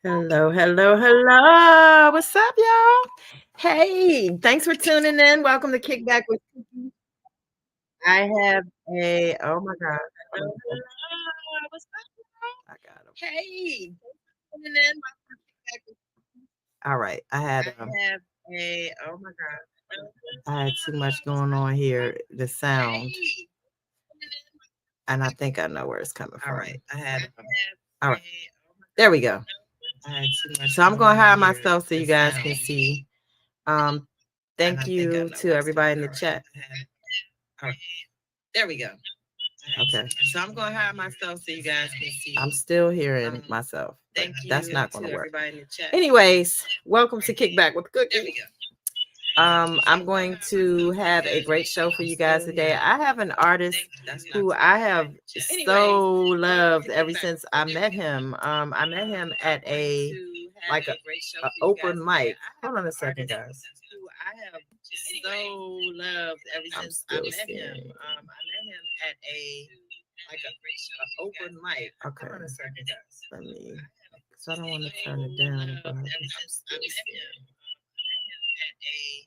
Hello, hello, hello. What's up, y'all? Hey, thanks for tuning in. Welcome to Kickback with Cookie. I have oh my God. Hello, hello. What's up, y'all? I got him. Hey, thanks for tuning in. Welcome to Kickback with Cookie. All right. I have oh my God. I had too much going on here, the sound. And I think I know where it's coming from. All right. All right. There we go. So I'm gonna hide myself so you guys can see. Um, thank you to everybody in the chat. All right. There we go. Okay. So I'm gonna hide myself so you guys can see. I'm still hearing myself. Thank you. That's not gonna work. Anyways, welcome to Kickback with Cookie. There we go. I'm going to have a great show for you guys today. I have an artist who I have so loved ever since I met him. I met him at a open mic. Hold on a second, guys. Who I have so loved ever since I met him. I met him at a open mic. Okay. Hold on a second, guys. Let me. So I don't want to turn it down, but I just still seeing. At a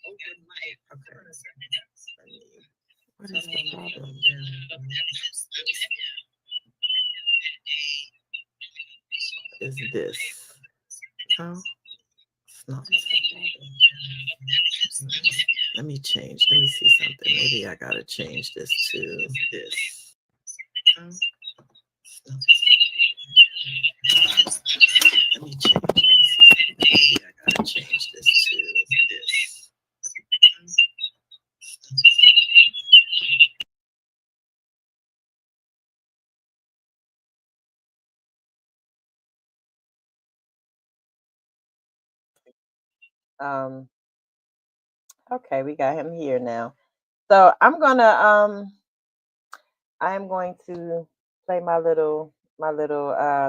open mic. Okay. What is the problem? Is this? No, it's not. Let me change. Let me see something. Maybe I gotta change this to this. Let me change. Let me see something. Maybe I gotta change this to this. Um, okay, we got him here now. So I'm going to play my little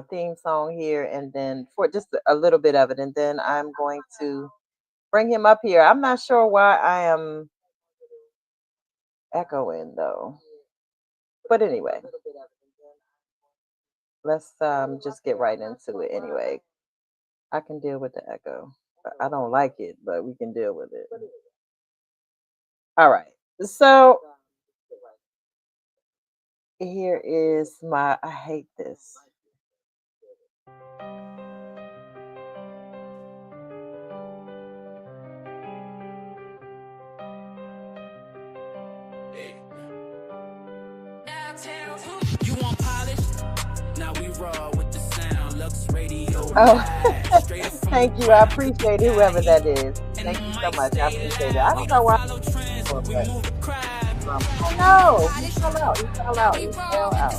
theme song here, and then for just a little bit of it, and then I'm going to bring him up here. I'm not sure why I am echoing though. But anyway, let's just get right into it anyway. I can deal with the echo. I don't like it, but we can deal with it. All right. So here is I hate this. You want polish? Now we raw with the sound. Lux radio. Oh, thank you. I appreciate whoever that is. Thank you so much. I appreciate it. I don't know why. Oh no, he fell out. He fell out. He fell out.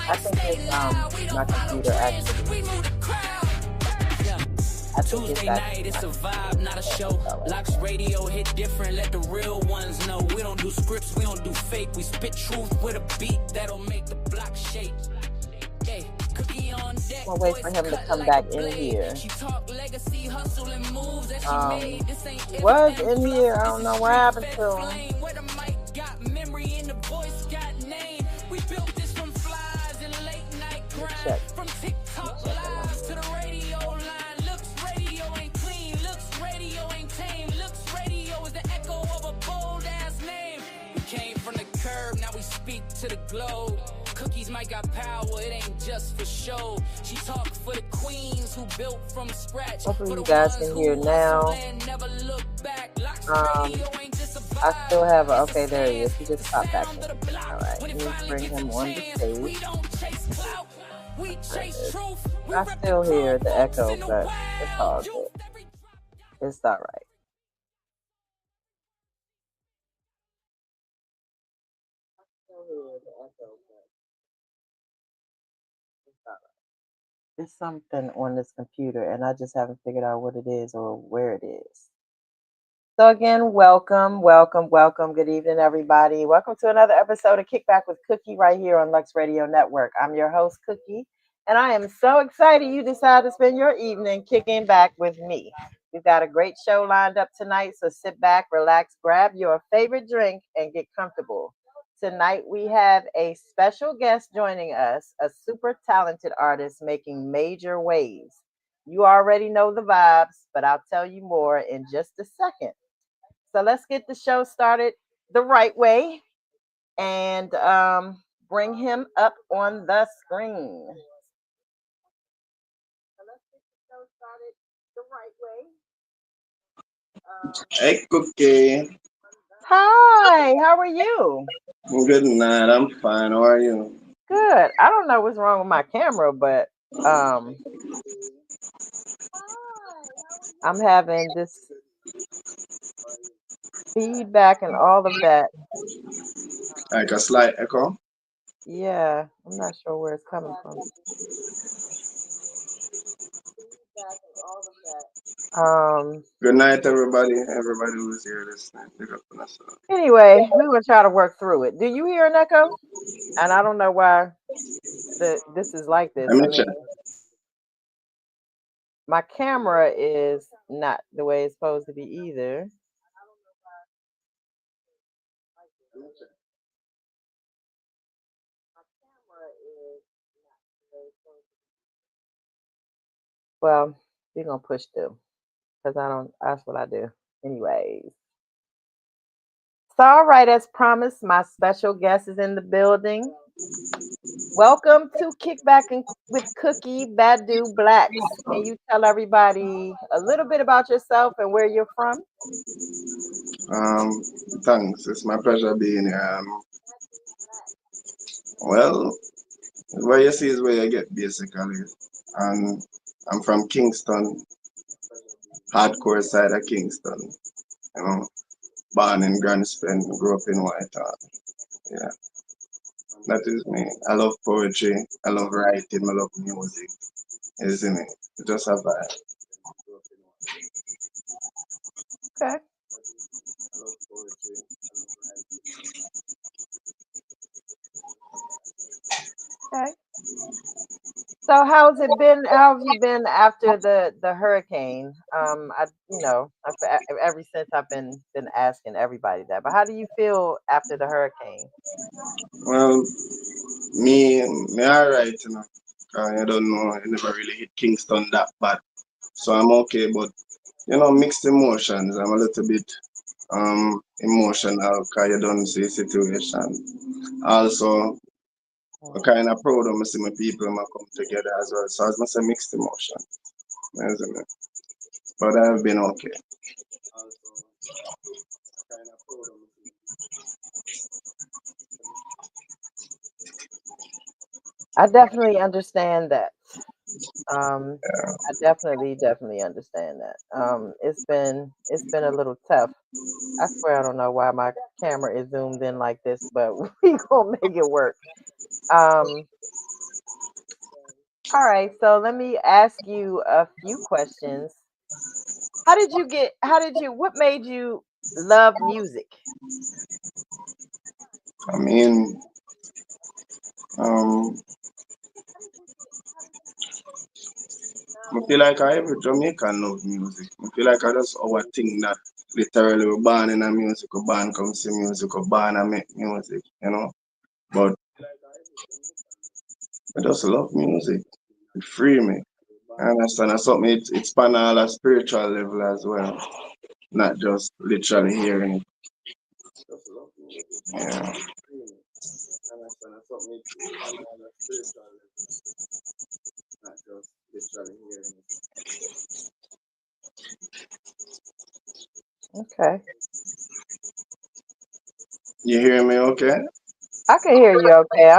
I think it's my computer actually. Tuesday night, it's a vibe, not a show. Locks radio hit different, let the real ones know. We don't do scripts, we don't do fake. We spit truth with a beat that'll make the block shake. Hey, Cookie on deck. We'll wait for him to come back in here. She talk legacy, hustle and moves that she made. This ain't was in here. I don't know what happened to him. Where the mic got memory and the voice got name. We built this from flies and late night grind. From TikTok lives to the radio line. Speak to the globe. Cookies might got power, it ain't just for show. She talk for the queens who built from scratch. Hopefully you guys can hear now. I still have okay, there he is. He just popped back in. Alright, let me bring him on the stage. I still hear the echo, but it's all good. It's alright. It's something on this computer, and I just haven't figured out what it is or where it is. So again, welcome. Good evening, everybody. Welcome to another episode of Kickback with Cookie right here on Lux Radio Network. I'm your host, Cookie, and I am so excited you decided to spend your evening kicking back with me. We've got a great show lined up tonight, so sit back, relax, grab your favorite drink, and get comfortable. tonight we have a special guest joining us, a super talented artist making major waves. You already know the vibes, but I'll tell you more in just a second. So let's get the show started the right way and bring him up on the screen. So let's get the show started the right way. Hey, Cookie. Hi, how are you? Good night. I'm fine. How are you? Good. I don't know what's wrong with my camera, but um I'm having this feedback and all of that. Like a slight echo. Yeah, I'm not sure where it's coming from. Good night, everybody. Everybody who's here listening. Pick up on us. Anyway, we're gonna try to work through it. Do you hear an echo? And I don't know why this is like Let this. me I check. mean, my camera is not the way it's supposed to be either. Well, we're gonna push through because I don't. That's what I do. Anyways, so all right, as promised, my special guest is in the building. Welcome to Kickback and with Cookie Badu Blacx. Can you tell everybody a little bit about yourself and where you're from? Um, Thanks. It's my pleasure being here. Well, where you see is where you get basically. And I'm from Kingston, hardcore side of Kingston. You know, born in Grand Spin, grew up in Whitehall. Yeah, that is me. I love poetry. I love writing. I love music. Isn't it? Just a vibe. Okay, okay. So how's it been? How have you been after the hurricane? Ever since I've been asking everybody that. But how do you feel after the hurricane? Well, me alright, you know. I don't know, I never really hit Kingston that bad. So I'm okay, but mixed emotions. I'm a little bit emotional because you don't see situation. Also, I'm Mhm. kind of proud of me see my people my come together as well. So I must say mixed emotion. Isn't it? But I've been okay. I definitely understand that. Um, I definitely understand that. It's been a little tough. I swear I don't know why my camera is zoomed in like this, but we gonna make it work. Um, all right, so let me ask you a few questions. What made you love music? I mean, um, I feel like every Jamaican love music. I feel like I just our thing that literally we're born in a music, we're born come see music, we're born and make music. But I just love music. It free me. I understand that's something it span all a spiritual level as well. Not just literally hearing it. Yeah. Okay. You hear me okay? I can hear you okay.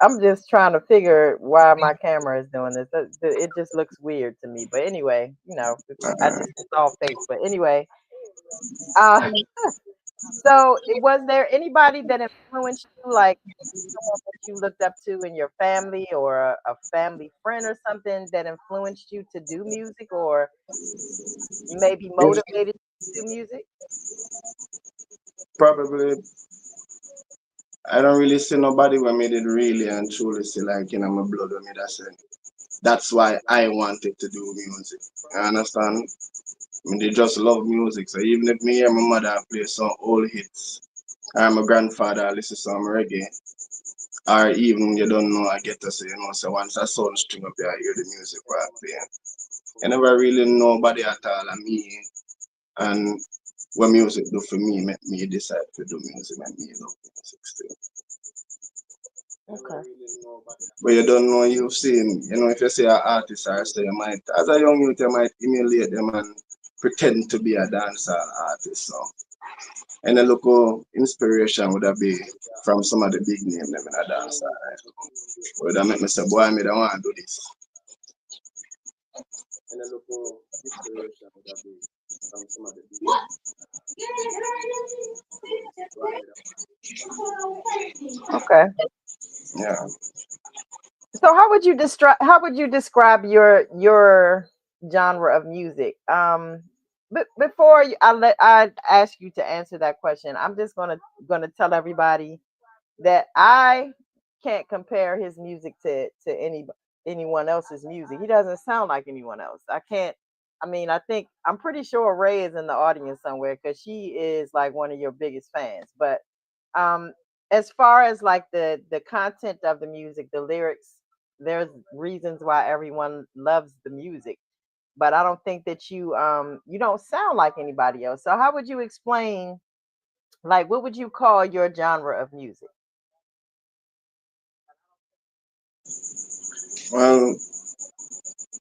I'm just trying to figure why my camera is doing this. It just looks weird to me. But anyway, it's all fake. But anyway, uh, so was there anybody that influenced you, like someone that you looked up to in your family or a family friend or something that influenced you to do music or maybe If motivated you to do music? probably I don't really see nobody where made it really and truly see like my blood with me that's why I wanted to do music. You understand? I mean they just love music. So even if me and my mother play some old hits, My grandfather listen to some reggae. Or even you don't know I get to say, so once I saw the string up there, I hear the music while playing. I never really know nobody at all and me and what music do for me make me decide to do music and me love music still. Okay. But you don't know you've seen, if you see an artist or so you might as a young youth you might emulate them and pretend to be a dancer artist. So and a local inspiration would that be from some of the big name them in a dancer. Right? Would that make me say, boy, me don't want to do this. And a local inspiration would that be from some of the big Okay. yeah. So how would you describe your genre of music? But before I ask you to answer that question, I'm just gonna tell everybody that I can't compare his music to anyone else's music. He doesn't sound like anyone else. I can't. I mean, I think I'm pretty sure Ray is in the audience somewhere because she is like one of your biggest fans. But um, as far as like the content of the music, the lyrics, there's reasons why everyone loves the music. But I don't think that you don't sound like anybody else. So how would you explain, like, what would you call your genre of music? Well,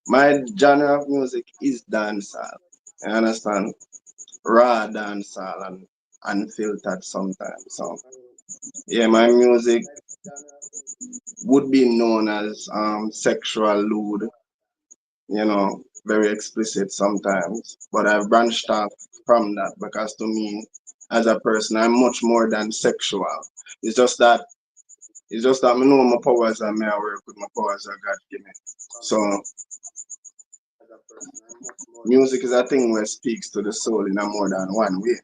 my genre of music is dancehall. You understand? Raw dancehall and unfiltered sometimes. So yeah, my music would be known as sexual lewd, very explicit sometimes. But I've branched off from that because to me, as a person, I'm much more than sexual. It's just that I know my powers and I work with my powers that God give me. So music is a thing where speaks to the soul in a more than one way.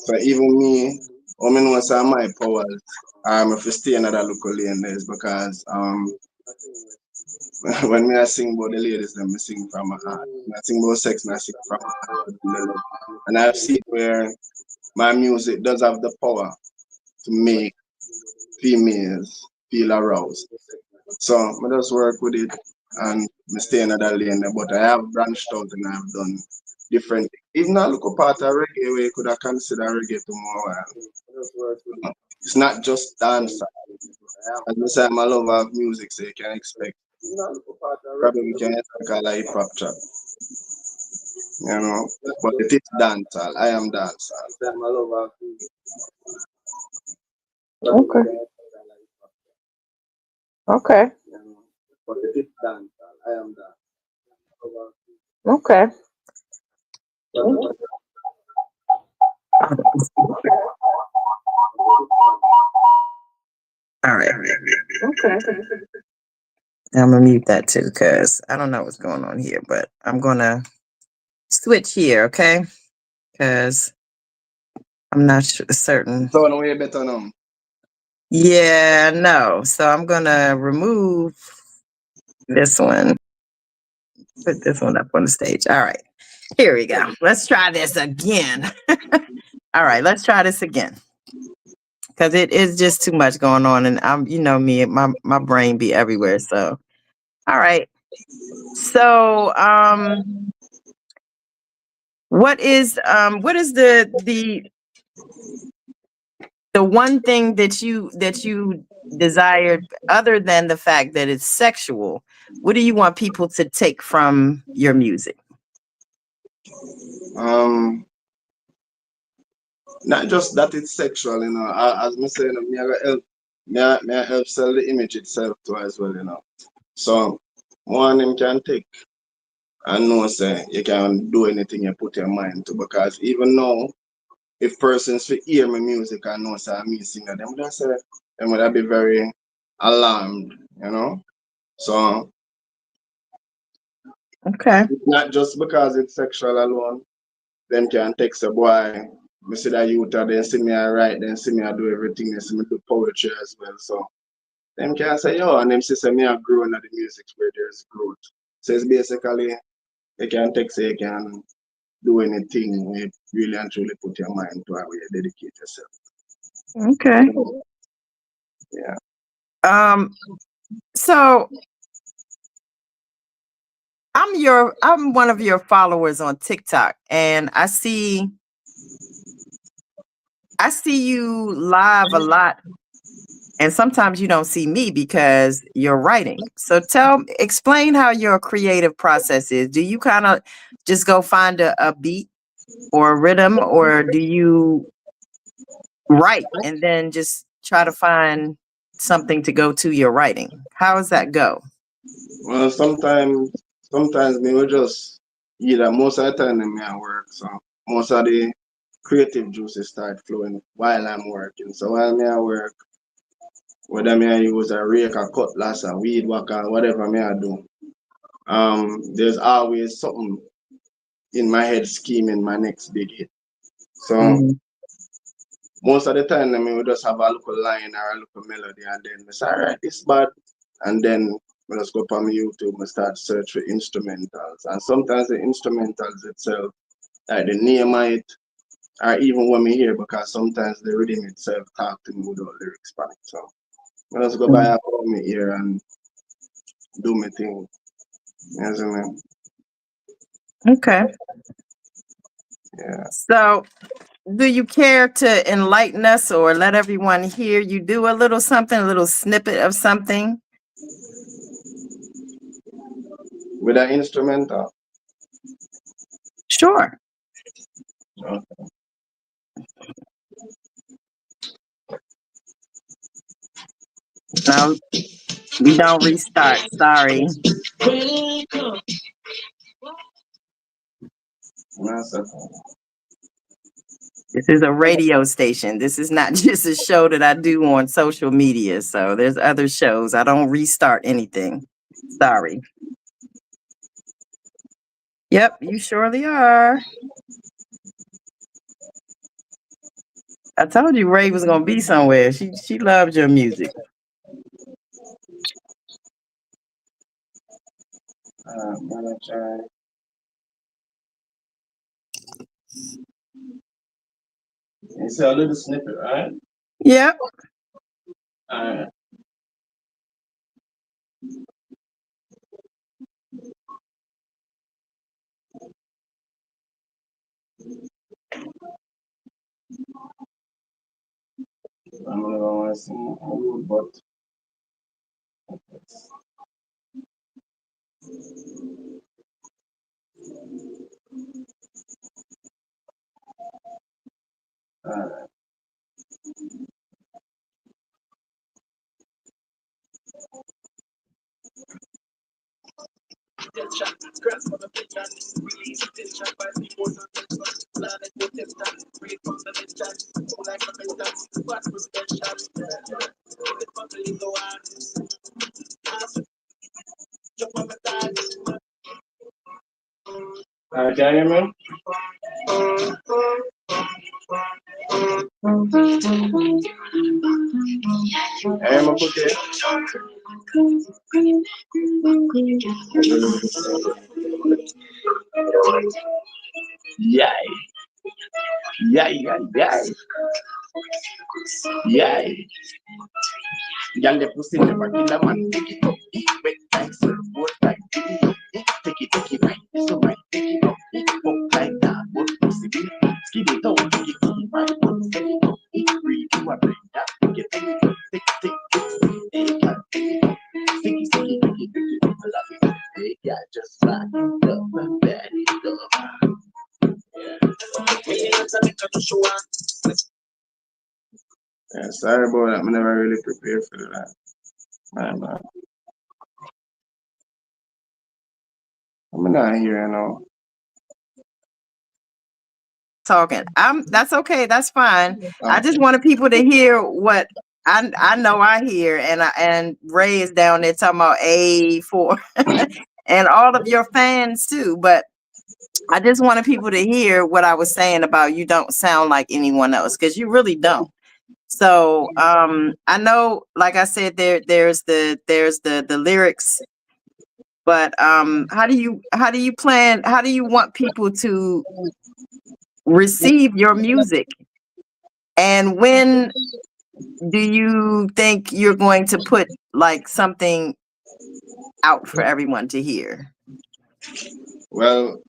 So even me, I know some my powers, if I stay in another local lane there is because when me I sing about the ladies, then me sing from my heart. When I sing about sex, me I sing from my heart. And I've seen where my music does have the power to make females feel aroused. So I just work with it and I stay in another lane there. But I have branched out and I've done different. Even I look up at a reggae where you could have considered reggae tomorrow. It's not just dance. As I say, I'm a lover of music, so you can expect. Probably we can expect a hip hop trap, But it is dancehall. I am dancehall. Okay. Okay. But it is dancehall. I am Okay. All right. okay. I'm gonna mute that too because I don't know what's going on here, but I'm gonna switch here, okay? Because I'm not certain. So no way better now. Yeah, no. So I'm gonna remove this one. Put this one up on the stage. All right. Here we go. Let's try this again. All right, let's try this again. Because it is just too much going on, and me, my brain be everywhere. So, all right. So, what is the one thing that you desired other than the fact that it's sexual? What do you want people to take from your music? Not just that it's sexual, As me say, me I gotta help, me I help sell the image itself too as well. So one him can take and know say you can do anything you put your mind to because even now, if persons fi hear my music and know say I'm me singer, them would say them would be very alarmed. So Okay. it's not just because it's sexual alone, them can text a boy. Me see that youth then see me I write, then see me I do everything, then see me do poetry as well. So them can say, yo, and them say me are growing at the music where there's growth. So it's basically you can text you can do anything where you really and truly put your mind to how you dedicate yourself. Okay. Yeah. So I'm one of your followers on TikTok, and I see you live a lot, and sometimes you don't see me because you're writing. So explain how your creative process is. Do you kind of just go find a beat or a rhythm, or do you write and then just try to find something to go to your writing? How does that go? Well, sometimes me will just either most of the time me I work, so most of the creative juices start flowing while I'm working. So while me I work, whether me I use a rake, a cutlass, a weed whacker, whatever me I do, there's always something in my head scheming my next big hit. So Mhm. most of the time, I mean, we just have a little line or a little melody, and then we say, all right, this bad. And then we just go up on YouTube and start search for instrumentals. And sometimes the instrumentals itself, like the name of it, or even when we hear, because sometimes the rhythm itself talk to me without lyrics on it. So I just go by Mhm. my ear and do my thing. You know what I mean? Okay. Yeah. So, do you care to enlighten us or let everyone hear you do a little something, a little snippet of something? With an instrumental. Sure. uh, No, we don't restart. Sorry. that's it. This is a radio station. This is not just a show that I do on social media. So there's other shows. I don't restart anything. Sorry. Yep, you surely are. I told you Ray was gonna be somewhere. She loves your music. I'm gonna try. It's a little snippet, right? Yep. Alright. I'm gonna go and sing a little, but uh, can you hear me? Hey, my bouquet. Yay! Yay! Yay! Yay! Yay! Y'all the pussy never kill a man. Take it up, eat wet like surfboard like take it right, so right, take it up like that. What pussy be? Skin it out, take it right, take it up, breathe to a break that. Take it up, take it, girl, take it up, sticky, I love it. Hey, girl, just like it up, bad it up. Yeah, sorry about that. I never really prepared for that. Man. I'm not here, you know. Talking. That's okay. That's fine. I just Okay. wanted people to hear what I know I hear, and Ray is down there talking about A4 and all of your fans too. But I just wanted people to hear what I was saying about you don't sound like anyone else, because you really don't. So I know, like I said, there's the lyrics, but how do you want people to receive your music? And when do you think you're going to put like something out for everyone to hear? Well,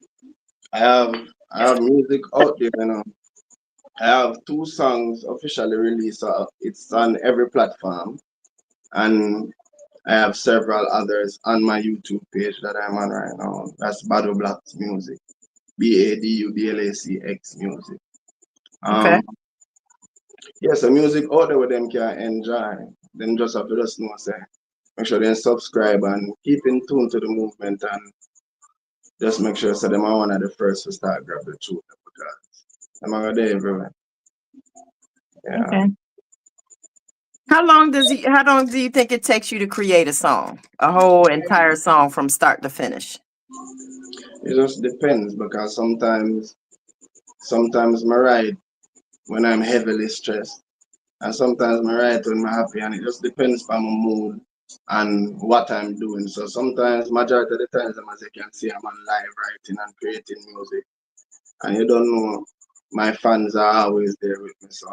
I have I have music out there, you know. I have two songs officially released. So it's on every platform, and I have several others on my YouTube page that I'm on right now. That's Badu Blacx Music, Badublax Music. Okay. Um, yeah, so music out there with them can enjoy. Them just have to just know, say, make sure they subscribe and keep in tune to the movement and just make sure so them are one of the first to start grab the truth because them are there everywhere. Yeah. Okay. How long do you think it takes you to create a song? A whole entire song from start to finish? It just depends because sometimes I write when I'm heavily stressed. And sometimes I write when I'm happy and it just depends on my mood and what I'm doing. So sometimes majority of the times as you can see I'm on live writing and creating music. And you don't know my fans are always there with me. So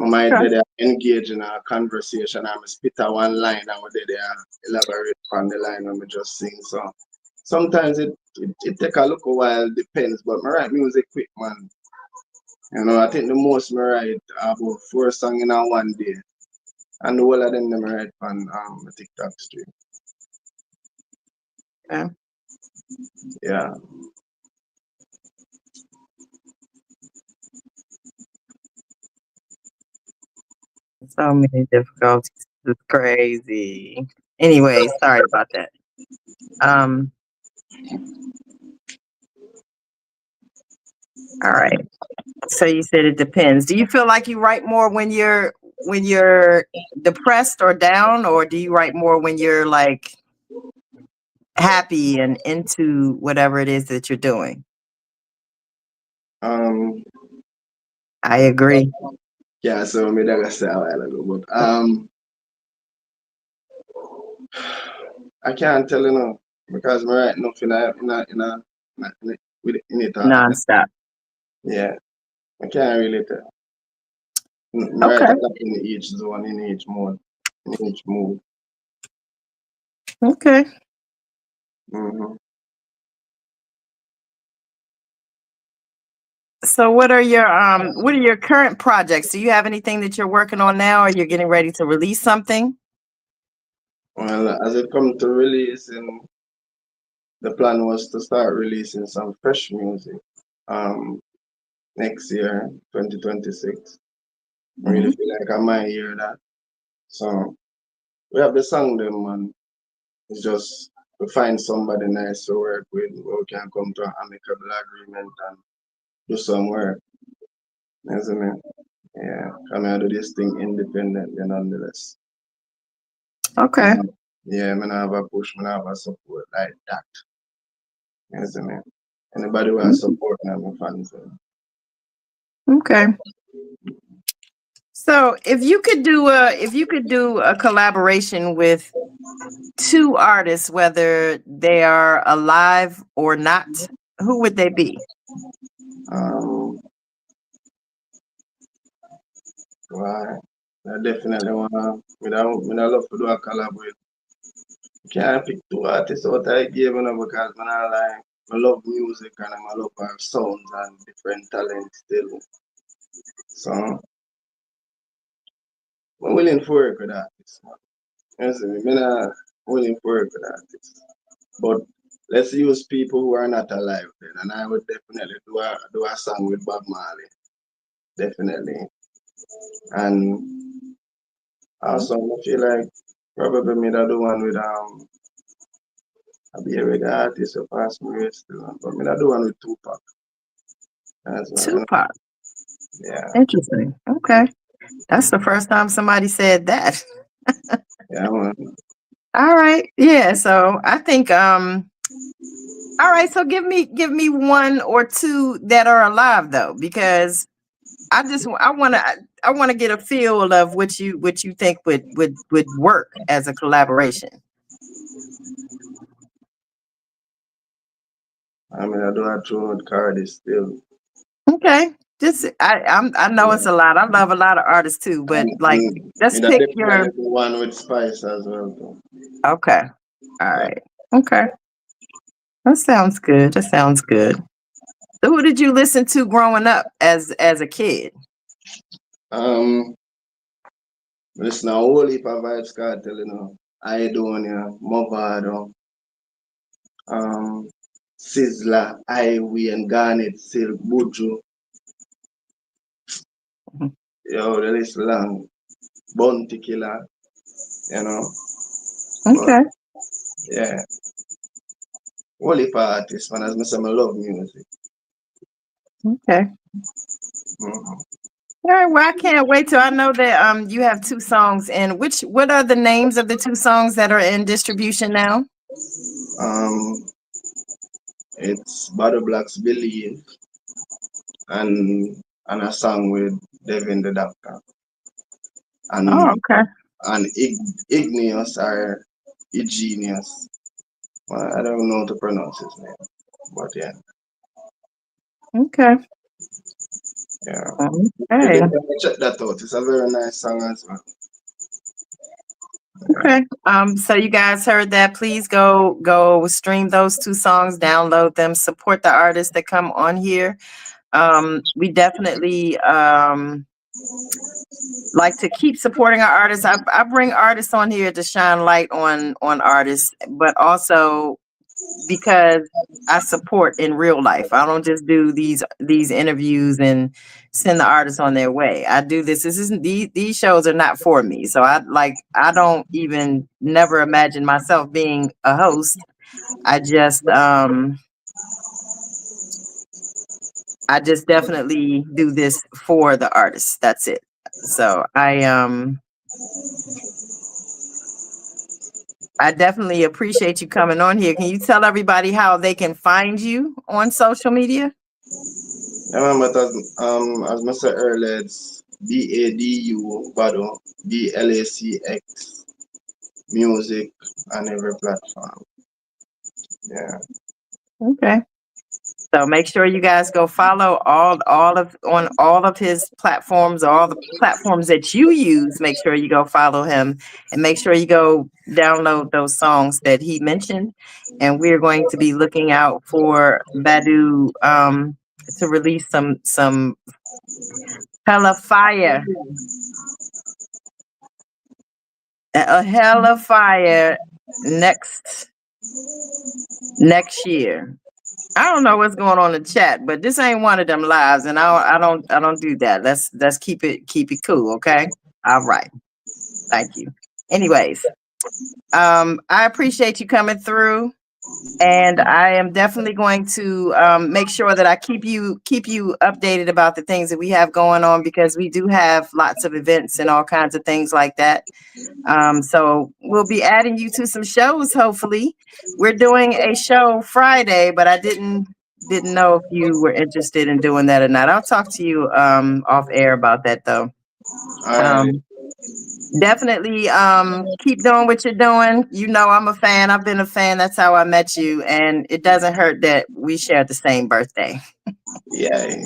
I might Okay. be there engage in a conversation. I'm spit a one line and we there elaborate on the line and we just sing. So sometimes it take a look a while, depends. But I write music quick, man. You know, I think the most I write about 4 songs in a one day. And the whole of them I write on the TikTok stream. Yeah. Yeah. So many difficulties. It's crazy. Anyway, sorry about that. Um, all right. So you said it depends. Do you feel like you write more when you're depressed or down, or do you write more when you're like happy and into whatever it is that you're doing? Um I agree. yeah, so me that I say a while ago. But I can't tell you now because I write nothing in it all. Nonstop. Yeah. I can't really tell. I write Okay. a lot in each zone, in each mode, in each mood. Okay. Mm-hmm. So what are your current projects? Do you have anything that you're working on now, or you're getting ready to release something? Well, as it come to releasing, the plan was to start releasing some fresh music um next year, 2026. I really Hmm. feel like I might hear that. So we have the song them man. It's just to find somebody nice to work with where we can come to an amicable agreement and do some work. You see me? Yeah. Come here do this thing independently nonetheless. Okay. Yeah, me not have a push, me not have a support like that. You see me? Anybody who has support me, I'm fans. Okay. So if you could do a collaboration with two artists, whether they are alive or not, who would they be? Um, why? I definitely wanna. Me love to do a collab with. Can't pick two artists out I gave because man I like I love music and I love our sounds and different talents still. So I'm willing to work with artists. Man. You see me? Me not willing to work with artists. But let's use people who are not alive then and I would definitely do a song with Bob Marley. Definitely. And also I feel like probably me that do one with I be a reggae artist who pass me still. But me that do one with Tupac. That's my Tupac. yeah. Interesting. Okay. That's the first time somebody said that. Yeah, man. All right. Yeah. So I think all right, so give me one or two that are alive though, because I want to get a feel of what you think would work as a collaboration. I mean, I do a tour with Cardi still. Okay. just I know it's a lot. I love a lot of artists too, but like just And that pick your definitely the one with Spice as well. Too. okay. All Yeah. right. Okay. That sounds good. That sounds good. So who did you listen to growing up as a kid? Um, listen, a whole heap of vibes cartel, you know. I don't, Movado, um, Sizzler, Highway and Garnet, Silk, Buju. Mhm. Yo, the list long. Bounty Killer, you know. But Okay. yeah, whole heap of artists, man. As I say, I love music. Okay. Mhm. All right. Well, I can't wait till I know that you have two songs. And what are the names of the two songs that are in distribution now? Um, it's Badu Blacx Believe and a song with Devin the Doctor. Oh, And okay. Igneous or Igenius. Well, I don't know how to pronounce his name, but yeah, Okay. yeah. You Okay. definitely check that out. It's a very nice song as well. Yeah. Okay. So you guys heard that. Please go stream those two songs, download them, support the artists that come on here. We definitely like to keep supporting our artists. I bring artists on here to shine light on artists, but also because I support in real life. I don't just do these interviews and send the artists on their way. I do this. This isn't these shows are not for me. So I don't even never imagine myself being a host. I just I just definitely do this for the artists. That's it. So I definitely appreciate you coming on here. Can you tell everybody how they can find you on social media? Yeah, man, but as I said earlier, it's BADU Bado BLACX music on every platform. Yeah. Okay. So make sure you guys go follow all of his platforms, all the platforms that you use. Make sure you go follow him and make sure you go download those songs that he mentioned. And we're going to be looking out for Badu to release some hella fire, a hella fire next next year. I don't know what's going on in the chat, but this ain't one of them lives, and I don't do that. Let's keep it cool, okay? All right, thank you. Anyways, I appreciate you coming through, and I am definitely going to make sure that I keep you updated about the things that we have going on because we do have lots of events and all kinds of things like that. So we'll be adding you to some shows. Hopefully, we're doing a show Friday, but I didn't know if you were interested in doing that or not. I'll talk to you off air about that though. All right. Um, definitely keep doing what you're doing. You know, I'm a fan. I've been a fan. That's how I met you, and it doesn't hurt that we share the same birthday. Yeah.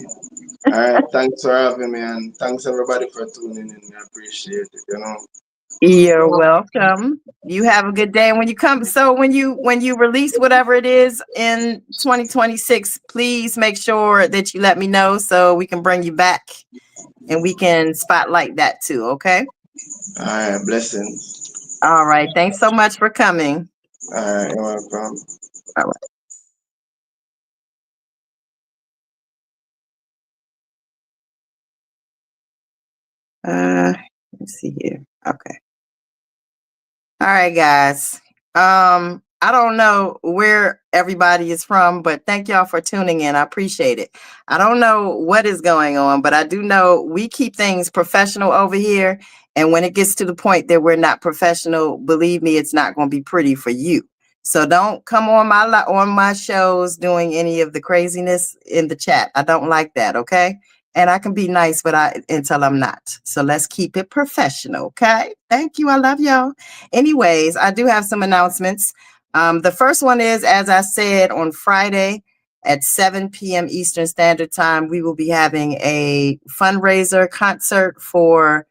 All right. Thanks for having me, and thanks everybody for tuning in. I appreciate it. You know. You're welcome. You have a good day. And when you come, so when you release whatever it is in 2026, please make sure that you let me know so we can bring you back and we can spotlight that too. Okay. All right. Blessings. All right. Thanks so much for coming. All right. You're welcome. All right. Let's see here. Okay. All right, guys. I don't know where everybody is from, but thank y'all for tuning in. I appreciate it. I don't know what is going on, but I do know we keep things professional over here. And when it gets to the point that we're not professional, believe me, it's not going to be pretty for you. So don't come on on my shows doing any of the craziness in the chat. I don't like that, okay? And I can be nice, but until I'm not. So let's keep it professional, okay? Thank you. I love y'all. Anyways, I do have some announcements. The first one is, as I said on Friday, at 7 p.m. Eastern Standard Time, we will be having a fundraiser concert for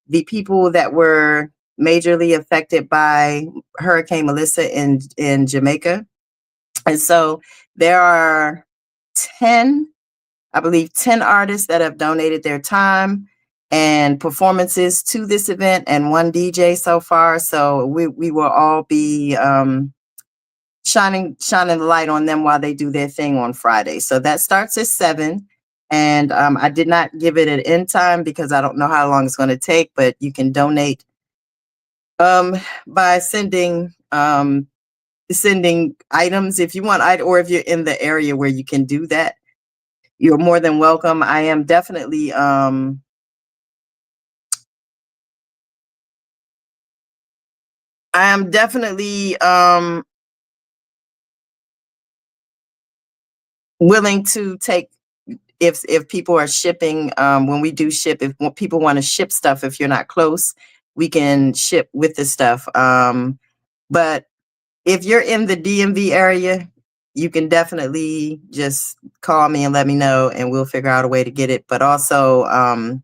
the people that were majorly affected by Hurricane Melissa in Jamaica. And so there are 10, I believe 10 artists that have donated their time and performances to this event, and one DJ so far. So we will all be shining the light on them while they do their thing on Friday. So that starts at 7. And I did not give it an end time because I don't know how long it's going to take, but you can donate by sending items if you want, or if you're in the area where you can do that, you're more than welcome. I am definitely willing to take, if people are shipping, when we do ship, if people want to ship stuff, if you're not close, we can ship with the stuff. But if you're in the DMV area, you can definitely just call me and let me know, and we'll figure out a way to get it. But also,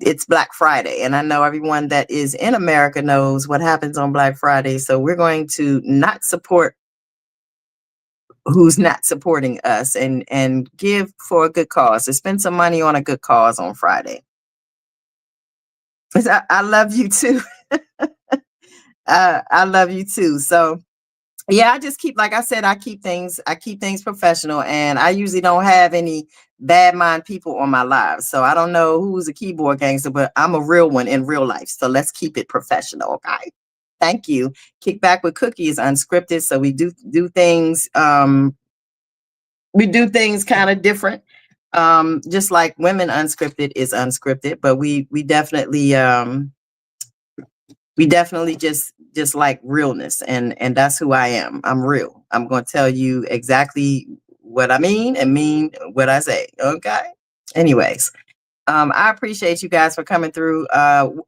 it's Black Friday, and I know everyone that is in America knows what happens on Black Friday. So we're going to not support who's not supporting us, and give for a good cause, to spend some money on a good cause on Friday. I love you too. I love you too. So yeah, I just keep, like I said, I keep things professional, and I usually don't have any bad mind people on my live. So I don't know who's a keyboard gangster, but I'm a real one in real life. So let's keep it professional. Okay. Thank you. Kickback with Cookie is unscripted. So we do things, kind of different. Just like Women Unscripted is unscripted, but we definitely just like realness, and that's who I am. I'm real. I'm going to tell you exactly what I mean and mean what I say. Okay. Anyways, I appreciate you guys for coming through.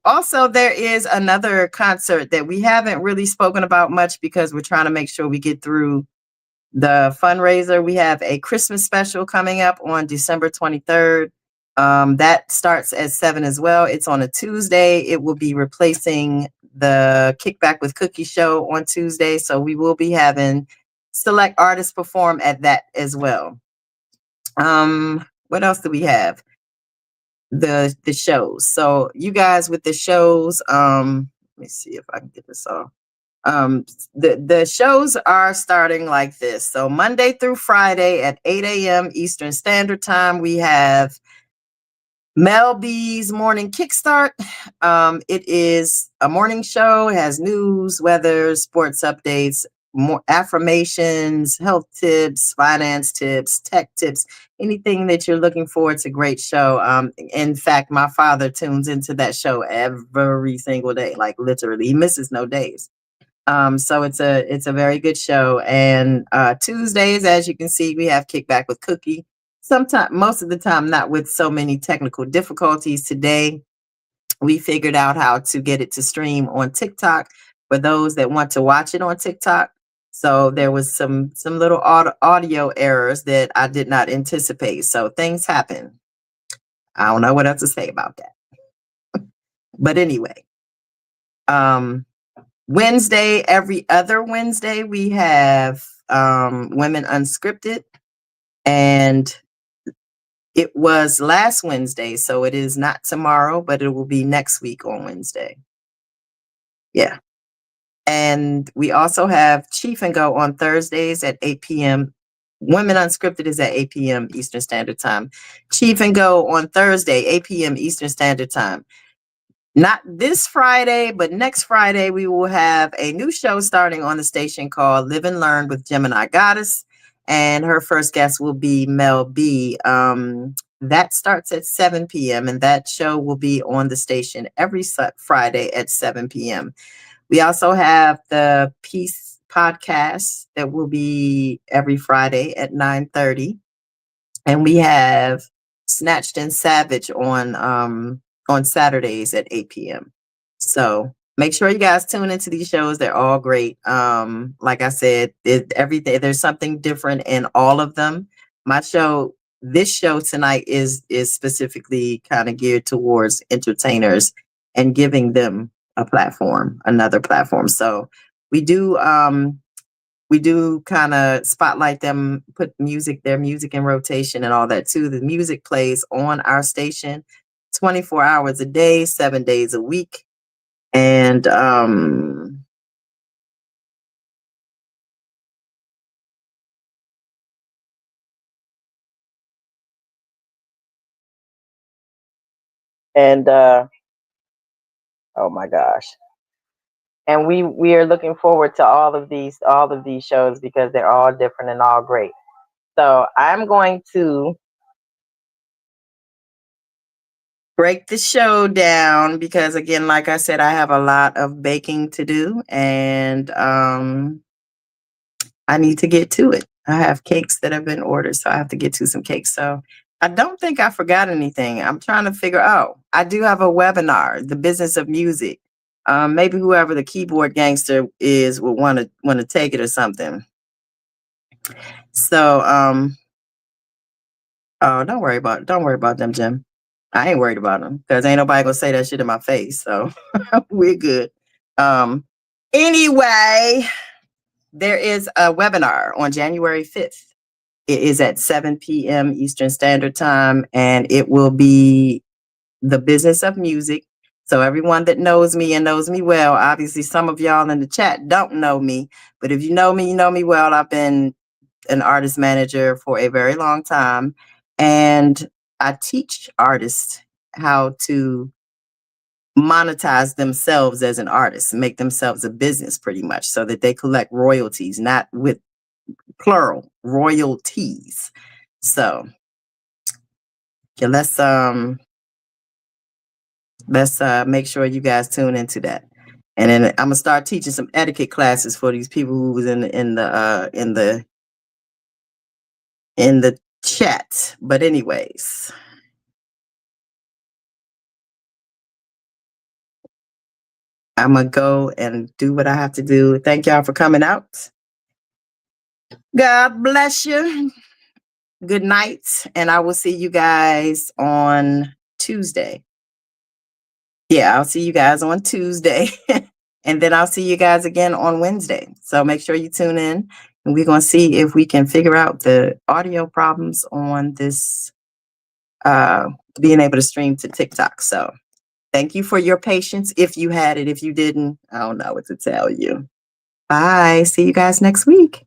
Also, there is another concert that we haven't really spoken about much because we're trying to make sure we get through the fundraiser. We have a Christmas special coming up on December 23rd. That starts at 7 as well. It's on a Tuesday. It will be replacing the Kickback with Cookie show on Tuesday. So we will be having select artists perform at that as well. What else do we have? The shows. So you guys with the shows, let me see if I can get this off. The shows are starting like this. So Monday through Friday at 8 a.m. Eastern Standard Time, we have Mel B's Morning Kickstart. It is a morning show. It has news, weather, sports updates, more affirmations, health tips, finance tips, tech tips, anything that you're looking for. It's a great show. In fact, my father tunes into that show every single day, like literally. He misses no days. So it's a very good show. And Tuesdays, as you can see, we have Kickback with Cookie. Sometimes, most of the time, not with so many technical difficulties. Today, we figured out how to get it to stream on TikTok for those that want to watch it on TikTok. So there was some little audio errors that I did not anticipate. So things happen. I don't know what else to say about that. But anyway, Wednesday, every other Wednesday, we have Women Unscripted, and it was last Wednesday, so it is not tomorrow, but it will be next week on Wednesday. Yeah. And we also have Chief and Go on Thursdays at 8 p.m. Women Unscripted is at 8 p.m. Eastern Standard Time. Chief and Go on Thursday, 8 p.m. Eastern Standard Time. Not this Friday, but next Friday, we will have a new show starting on the station called Live and Learn with Gemini Goddess. And her first guest will be Mel B. That starts at 7 p.m. and that show will be on the station every Friday at 7 p.m. We also have the Peace podcast that will be every Friday at 9:30. And we have Snatched and Savage on Saturdays at 8 p.m. So make sure you guys tune into these shows. They're all great. Like I said, everything, there's something different in all of them. This show tonight is specifically kind of geared towards entertainers and giving them another platform. So we do kind of spotlight them, put their music in rotation and all that too. The music plays on our station 24 hours a day, 7 days a week. And oh my gosh. And we are looking forward to all of these shows because they're all different and all great. So I'm going to break the show down because, again, like I said, I have a lot of baking to do, and I need to get to it. I have cakes that have been ordered, so I have to get to some cakes. So I don't think I forgot anything. I'm trying to figure out. I do have a webinar, The Business of Music. Maybe whoever the keyboard gangster is will want to take it or something. So oh, don't worry about them, Jim. I ain't worried about them because ain't nobody gonna say that shit in my face. So we're good. Anyway, there is a webinar on January 5th. It is at 7 p.m. Eastern Standard Time, and it will be The Business of Music. So everyone that knows me and knows me well, obviously some of y'all in the chat don't know me, but if you know me, you know me well. I've been an artist manager for a very long time, and I teach artists how to monetize themselves as an artist, make themselves a business pretty much, so that they collect royalties, not with plural, royalties. So yeah, let's make sure you guys tune into that. And then I'm gonna start teaching some etiquette classes for these people who was in the chat. But anyways, I'm gonna go and do what I have to do. Thank y'all for coming out. God bless you. Good night, and I will see you guys on Tuesday. Yeah, I'll see you guys on Tuesday. And then I'll see you guys again on Wednesday. So make sure you tune in, and we're going to see if we can figure out the audio problems on this being able to stream to TikTok. So thank you for your patience. If you had it, if you didn't, I don't know what to tell you. Bye. See you guys next week.